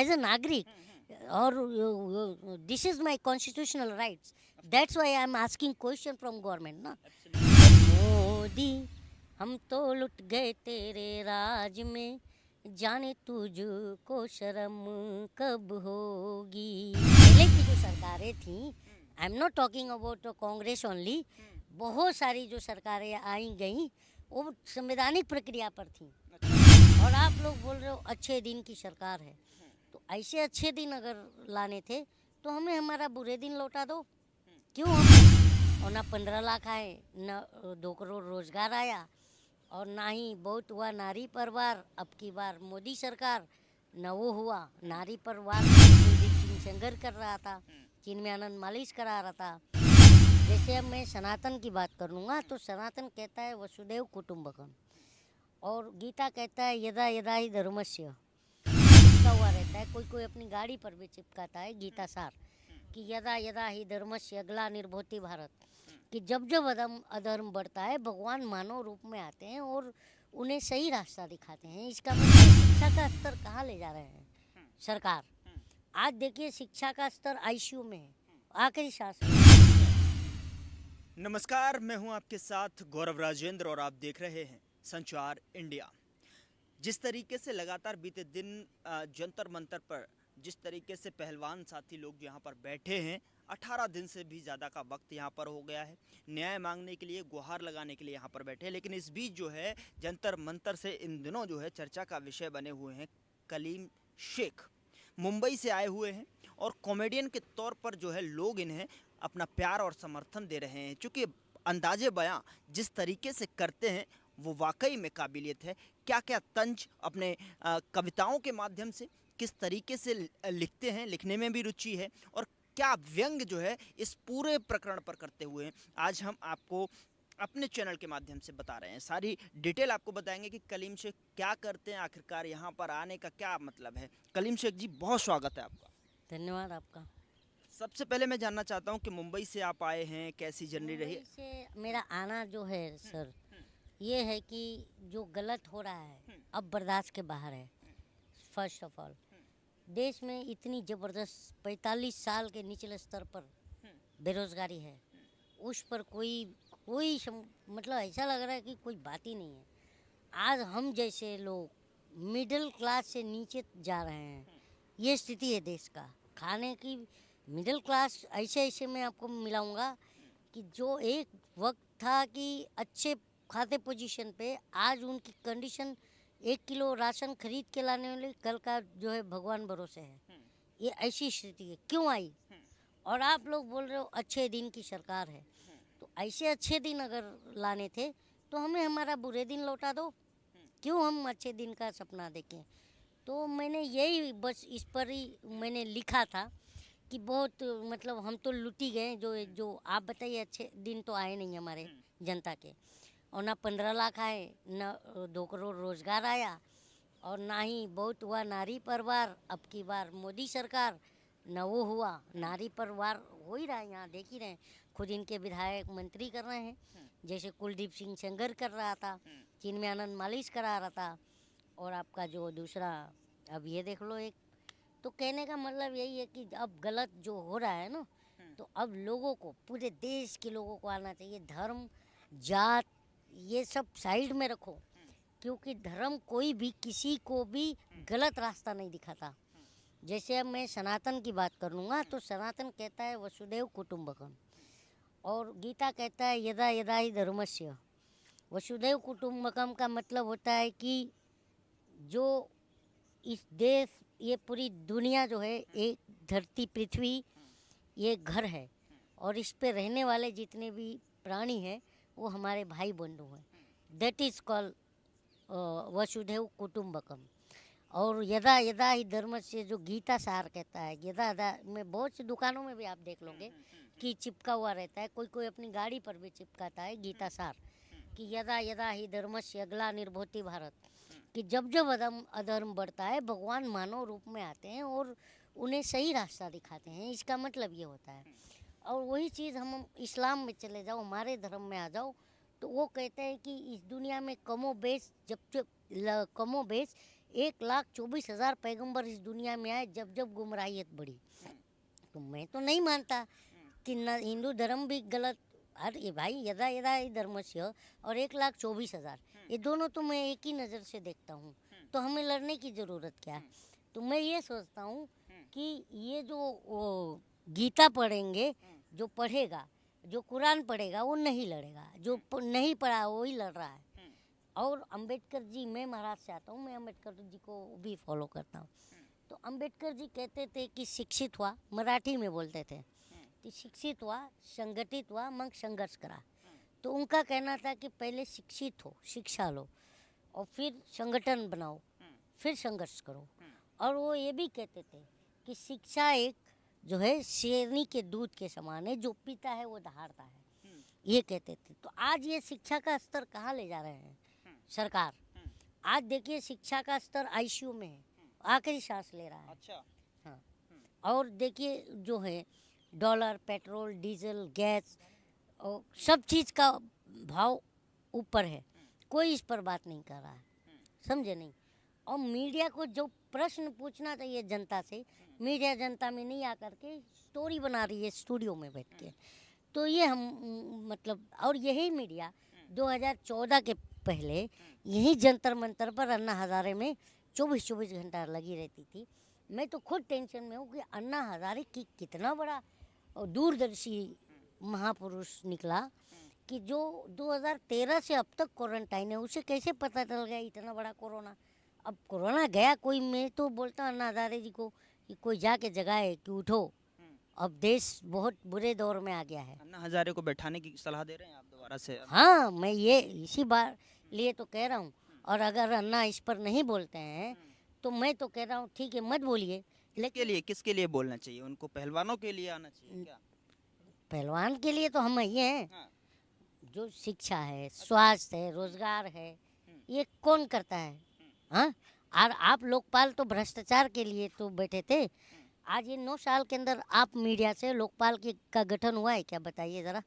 As a नागरिक, और this is my constitutional rights, that's why I am asking question from government ना। मोदी, हम तो लुट गए तेरे राज में, जाने तुझको शर्म कब होगी। पहले की जो सरकारें थी, I am not talking about Congress only, बहुत सारी जो सरकारें आई गई वो संवैधानिक प्रक्रिया पर थी। और आप लोग बोल रहे हो अच्छे दिन की सरकार है, तो ऐसे अच्छे दिन अगर लाने थे तो हमें हमारा बुरे दिन लौटा दो। क्यों हम, और ना 15 लाख आए, ना 2 करोड़ रोजगार आया, और ना ही बहुत हुआ नारी परवार। अब की बार मोदी सरकार न वो हुआ नारी परवार। कुलदीप सिंह सेंगर कर रहा था, चिन्मय आनंद मालिश करा रहा था। जैसे अब मैं सनातन की बात करूँगा तो सनातन कहता है वसुदेव कुटुम्बकम, और गीता कहता है यदा यदा ही धर्मस्य, चिपका हुआ रहता है। कोई कोई अपनी गाड़ी पर भी चिपकाता है गीता सार, कि यदा यदा ही धर्मस्य ग्लानिर्भवति भारत, कि जब जब अधर्म बढ़ता है भगवान मानव रूप में आते हैं और उन्हें सही रास्ता दिखाते हैं। इसका मतलब शिक्षा का स्तर कहाँ ले जा रहे हैं सरकार। आज देखिए शिक्षा का स्तर आईसीयू में है, आखिरी सांस में। नमस्कार, मैं हूं आपके साथ गौरव राजेंद्र और आप देख रहे हैं संचार इंडिया। जिस तरीके से लगातार बीते दिन जंतर मंतर पर जिस तरीके से पहलवान साथी लोग यहाँ पर बैठे हैं, 18 दिन से भी ज़्यादा का वक्त यहाँ पर हो गया है। न्याय मांगने के लिए, गुहार लगाने के लिए यहाँ पर बैठे हैं। लेकिन इस बीच जो है जंतर मंतर से इन दिनों जो है चर्चा का विषय बने हुए हैं कलीम शेख। मुंबई से आए हुए हैं और कॉमेडियन के तौर पर जो है लोग इन्हें अपना प्यार और समर्थन दे रहे हैं, क्योंकि अंदाजे बयां जिस तरीके से करते हैं वो वाकई में काबिलियत है। क्या क्या तंज अपने कविताओं के माध्यम से किस तरीके से लिखते हैं, लिखने में भी रुचि है, और क्या व्यंग जो है इस पूरे प्रकरण पर करते हुए हैं, आज हम आपको अपने चैनल के माध्यम से बता रहे हैं। सारी डिटेल आपको बताएंगे कि कलीम शेख क्या करते हैं, आखिरकार यहाँ पर आने का क्या मतलब है। कलीम शेख जी, बहुत स्वागत है आपका। धन्यवाद आपका। सबसे पहले मैं जानना चाहता हूँ कि मुंबई से आप आए हैं, कैसी जर्नी रही। मुंबई से मेरा आना जो है सर, ये है कि जो गलत हो रहा है अब बर्दाश्त के बाहर है। फर्स्ट ऑफ ऑल, देश में इतनी ज़बरदस्त 45 साल के निचले स्तर पर बेरोजगारी है, उस पर मतलब ऐसा लग रहा है कि कोई बात ही नहीं है। आज हम जैसे लोग मिडिल क्लास से नीचे जा रहे हैं, ये स्थिति है देश का। खाने की मिडिल क्लास ऐसे ऐसे मैं आपको मिलाऊंगा कि जो एक वक्त था कि अच्छे खाते पोजीशन पे, आज उनकी कंडीशन 1 किलो राशन खरीद के लाने वाले कल का जो है भगवान भरोसे है। ये ऐसी स्थिति है, क्यों आई? और आप लोग बोल रहे हो अच्छे दिन की सरकार है, तो ऐसे अच्छे दिन अगर लाने थे तो हमें हमारा बुरे दिन लौटा दो। क्यों हम अच्छे दिन का सपना देखें? तो मैंने यही बस इस पर ही मैंने लिखा था कि बहुत मतलब हम तो लुटी गए। जो जो आप बताइए, अच्छे दिन तो आए नहीं हमारे जनता के, और ना 15 लाख आए, ना 2 करोड़ रोजगार आया, और ना ही बहुत हुआ नारी परवार। अब की बार मोदी सरकार न वो हुआ नारी परवार, हो ही रहा है, यहाँ देख ही रहे हैं। खुद इनके विधायक मंत्री कर रहे हैं, जैसे कुलदीप सिंह सेंगर कर रहा था, चिन्मय आनंद मालिश करा रहा था, और आपका जो दूसरा अब ये देख लो एक। तो कहने का मतलब यही है कि अब गलत जो हो रहा है ना, तो अब लोगों को, पूरे देश के लोगों को आना चाहिए। धर्म, जात, ये सब साइड में रखो, क्योंकि धर्म कोई भी किसी को भी गलत रास्ता नहीं दिखाता। जैसे अब मैं सनातन की बात करूँगा तो सनातन कहता है वसुदेव कुटुम्बकम, और गीता कहता है यदा यदा ही धर्मस्य। वसुदेव कुटुम्बकम का मतलब होता है कि जो इस देश, ये पूरी दुनिया जो है, एक धरती पृथ्वी, ये घर है, और इस पे रहने वाले जितने भी प्राणी हैं वो हमारे भाई बंधु हैं। दैट इज़ कॉल्ड वसुधैव कुटुम्बकम। और यदा यदा ही धर्म से जो गीता सार कहता है, यदा यदा में बहुत सी दुकानों में भी आप देख लोगे कि चिपका हुआ रहता है। कोई कोई अपनी गाड़ी पर भी चिपकाता है गीता सार, कि यदा यदा ही धर्मस्य अगला निर्भोति भारत, कि जब जब अधर्म बढ़ता है भगवान मानव रूप में आते हैं और उन्हें सही रास्ता दिखाते हैं। इसका मतलब ये होता है। और वही चीज़ हम इस्लाम में चले जाओ, हमारे धर्म में आ जाओ, तो वो कहते हैं कि इस दुनिया में कमो बेश जब जब कमो बेश 1,24,000 पैगंबर इस दुनिया में आए जब जब गुमराहियत बढ़ी। तो मैं तो नहीं मानता कि न हिंदू धर्म भी गलत। अरे भाई यदा यदा ही धर्मस्य और 1,24,000 ये दोनों तो मैं एक ही नज़र से देखता हूँ। तो हमें लड़ने की ज़रूरत क्या है? तो मैं ये सोचता हूँ कि ये जो वो गीता पढ़ेंगे, जो पढ़ेगा, जो कुरान पढ़ेगा वो नहीं लड़ेगा, जो नहीं पढ़ा वही लड़ रहा है। और अंबेडकर जी, मैं महाराष्ट्र से आता हूँ, मैं अंबेडकर जी को भी फॉलो करता हूँ। तो अंबेडकर जी कहते थे कि शिक्षित हुआ, मराठी में बोलते थे कि शिक्षित हुआ, संगठित हुआ, मग संघर्ष करा। तो उनका कहना था कि पहले शिक्षित हो, शिक्षा लो, और फिर संगठन बनाओ, फिर संघर्ष करो। और वो ये भी कहते थे कि शिक्षा एक जो है शेरनी के दूध के समान है, जो पीता है वो दहाड़ता है, ये कहते थे। तो आज ये शिक्षा का स्तर कहाँ ले जा रहे हैं सरकार? आज देखिए शिक्षा का स्तर आईसीयू में है, आखिरी सांस ले रहा है। अच्छा। हाँ, और देखिए जो है डॉलर, पेट्रोल, डीजल, गैस और सब चीज़ का भाव ऊपर है, कोई इस पर बात नहीं कर रहा है, समझे नहीं। और मीडिया को जो प्रश्न पूछना चाहिए जनता से, मीडिया जनता में नहीं आकर के स्टोरी बना रही है स्टूडियो में बैठ के। तो ये हम मतलब, और यही मीडिया 2014 के पहले यही जंतर मंतर पर अन्ना हज़ारे में 24-24 घंटा लगी रहती थी। मैं तो खुद टेंशन में हूँ कि अन्ना हज़ारे की कितना बड़ा और दूरदर्शी महापुरुष निकला कि जो 2013 से अब तक क्वारंटाइन है, उसे कैसे पता चल गया इतना बड़ा कोरोना। अब कोरोना गया कोई, मैं तो बोलता अन्ना हज़ारे जी को कि कोई जाके जगाए कि उठो, अब देश बहुत बुरे दौर में आ गया है। अन्ना हजारे को बैठाने की सलाह दे रहे हैं आप दोबारा से? हाँ, मैं ये इसी बार लिए तो कह रहा हूँ। और अगर अन्ना इस पर नहीं बोलते हैं तो मैं तो कह रहा हूँ ठीक है, मत बोलिए। लेकिन किसके लिए बोलना चाहिए उनको? पहलवानों के लिए आना चाहिए क्या? पहलवान के लिए तो हम ये हैं। हाँ। जो शिक्षा है, स्वास्थ्य है, रोजगार है, ये कौन करता है? हाँ, और आप लोकपाल तो भ्रष्टाचार के लिए तो बैठे थे। आज ये 9 साल के अंदर आप मीडिया से लोकपाल का गठन हुआ है क्या? बताइए ज़रा।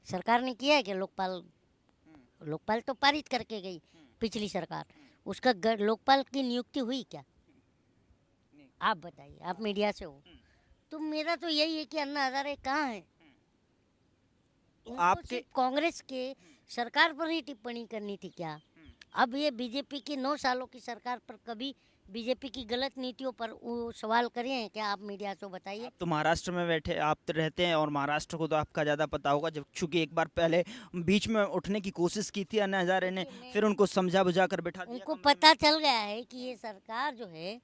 सरकार ने किया है कि लोकपाल तो पारित करके गई पिछली सरकार, उसका लोकपाल की नियुक्ति हुई क्या? आप बताइए, आप मीडिया से हो। तो मेरा तो यही है कि अन्ना हज़ारे कहाँ है? आपके कांग्रेस के सरकार पर ही टिप्पणी करनी थी क्या? अब ये बीजेपी की 9 सालों की सरकार पर कभी बीजेपी की गलत नीतियों पर वो सवाल करे हैं क्या? आप मीडिया से बताइए। आप तो महाराष्ट्र में बैठे, आप तो रहते हैं और महाराष्ट्र को तो आपका ज़्यादा पता होगा, जब चूंकि एक बार पहले बीच में उठने की कोशिश की थी अन्ना हजारे ने, फिर उनको समझा बुझा कर बैठा दिया। उनको पता चल गया है कि ये सरकार जो है,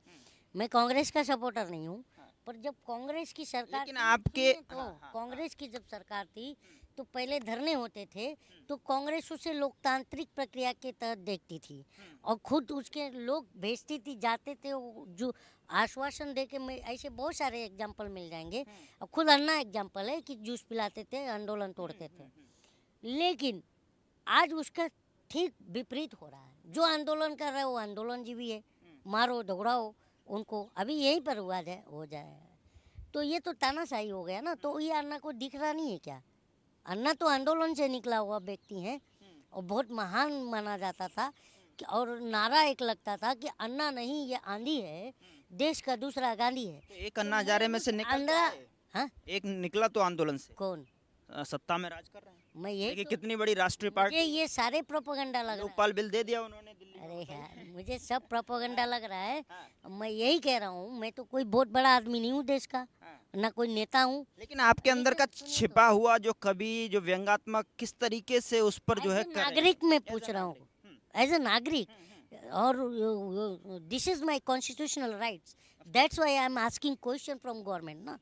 मैं कांग्रेस का सपोर्टर नहीं हूँ, पर जब कांग्रेस की सरकार लेकिन थी, आपके तो कांग्रेस की जब सरकार थी तो पहले धरने होते थे, तो कांग्रेस उसे लोकतांत्रिक प्रक्रिया के तहत देखती थी और खुद उसके लोग भेजती थी, जाते थे, जो आश्वासन दे के, मैं ऐसे बहुत सारे एग्जाम्पल मिल जाएंगे। और खुद अन्ना एग्जाम्पल है कि जूस पिलाते थे, आंदोलन तोड़ते थे। लेकिन आज उसका ठीक विपरीत हो रहा है। जो आंदोलन कर रहे हैं वो आंदोलन जीवी है, मारो दौड़ाओ उनको, अभी यहीं पर हो जाए। तो ये तो तानाशाही हो गया ना। तो ये अन्ना को दिख रहा नहीं है क्या? अन्ना तो आंदोलन से निकला हुआ व्यक्ति है और बहुत महान माना जाता था कि, और नारा एक लगता था कि अन्ना नहीं ये आंधी है, देश का दूसरा गांधी है। तो एक अन्ना हजारे में से निकला, हाँ, एक निकला तो आंदोलन से कौन? सत्ता में राज कर रहे हैं। मैं ये देखिए तो, कितनी बड़ी राष्ट्रीय पार्टी, ये सारे प्रोपेगेंडा लग रहा है। लोकपाल बिल दे दिया उन्होंने दिल्ली में। अरे यार, मुझे सब प्रोपेगेंडा लग रहा है। हाँ। मैं यही कह रहा हूँ, मैं तो कोई बहुत बड़ा आदमी नहीं हूँ देश का, ना कोई नेता हूँ। लेकिन आपके अंदर का सुनिए छिपा हुआ जो कभी जो व्यंग्यात्मक, किस तरीके से उस पर जो है कर रहे हैं? नागरिक में पूछ रहा हूँ, एज ए नागरिक, और this is my constitutional rights, that's why I am asking question from government ना।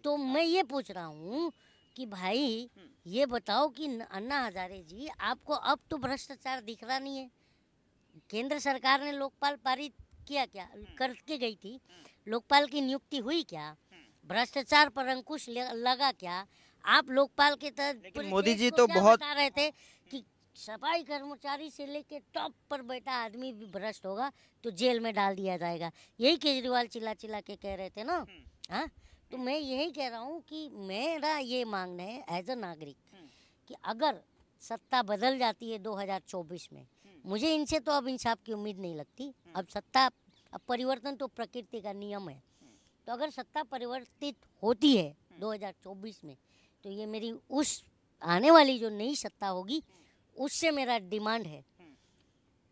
तो मैं ये पूछ रहा हूँ कि भाई ये बताओ कि अन्ना हजारे जी, आपको अब तो भ्रष्टाचार दिख रहा नहीं है। केंद्र सरकार ने लोकपाल पारित किया क्या? करके गई थी, लोकपाल की नियुक्ति हुई क्या? भ्रष्टाचार पर अंकुश लगा क्या? आप लोकपाल के तहत लेकिन मोदी जी तो क्या बहुत बता रहे थे कि सफाई कर्मचारी से लेके टॉप पर बैठा आदमी भी भ्रष्ट होगा तो जेल में डाल दिया जाएगा। यही केजरीवाल चिल्ला चिल्ला के कह रहे थे ना। हाँ, तो मैं यही कह रहा हूँ कि मेरा ये मांगना है एज अ नागरिक कि अगर सत्ता बदल जाती है 2024 में, मुझे इनसे तो अब इंसाफ की उम्मीद नहीं लगती। अब सत्ता, अब परिवर्तन तो प्रकृति का नियम है। तो अगर सत्ता परिवर्तित होती है 2024 में, तो ये मेरी उस आने वाली जो नई सत्ता होगी उससे मेरा डिमांड है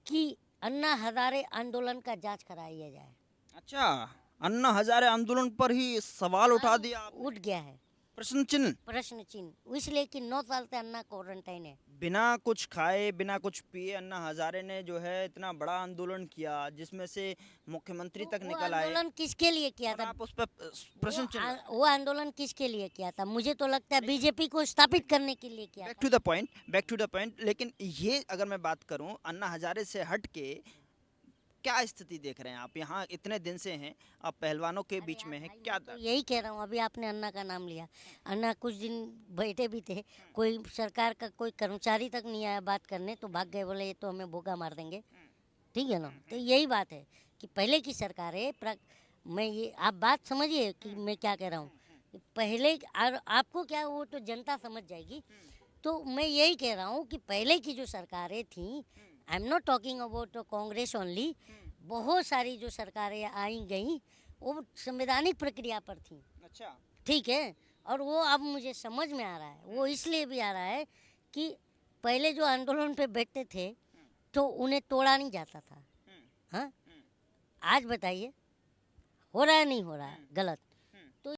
कि अन्ना हजारे आंदोलन का जांच कराया जाए। अच्छा, अन्ना हजारे आंदोलन पर ही सवाल उठा दिया आपने। उठ गया है प्रश्न चिन्ह। प्रश्न चिन्ह, इसलिए कि 9 साल से अन्ना क्वारंटाइन है। बिना कुछ खाए बिना कुछ पिए अन्ना हजारे ने जो है इतना बड़ा आंदोलन किया, जिसमें से मुख्यमंत्री तक वो निकल आए, आंदोलन किसके लिए किया और था? आप उस पर प्रश्न चिन्ह। वो आंदोलन किसके लिए किया था? मुझे तो लगता है बीजेपी को स्थापित करने के लिए किया बैक था। To the point, back to the point. लेकिन ये अगर मैं बात करूं अन्ना हजारे से हट के, क्या स्थिति देख रहे हैं आप? यहाँ इतने दिन से हैं, आप पहलवानों के बीच में हैं, क्या तो यही कह रहा हूँ, अभी आपने अन्ना का नाम लिया। अन्ना कुछ दिन बैठे भी थे, कोई सरकार का कोई कर्मचारी तक नहीं आया बात करने, तो भाग गए, बोले ये तो हमें भूखा मार देंगे। ठीक है ना? तो यही बात है कि पहले की सरकार है, मैं ये, आप बात समझिए कि मैं क्या कह रहा हूँ। पहले और आपको क्या, वो तो जनता समझ जाएगी। तो मैं यही कह रहा हूँ कि पहले की जो सरकारें थीं, I am not talking about Congress only, बहुत सारी जो सरकारें आई गई वो संवैधानिक प्रक्रिया पर थी। अच्छा, ठीक है, और वो अब मुझे समझ में आ रहा है, वो इसलिए भी आ रहा है कि पहले जो आंदोलन पे बैठते थे तो उन्हें तोड़ा नहीं जाता था। हाँ, आज बताइए हो रहा है नहीं हो रहा है? गलत।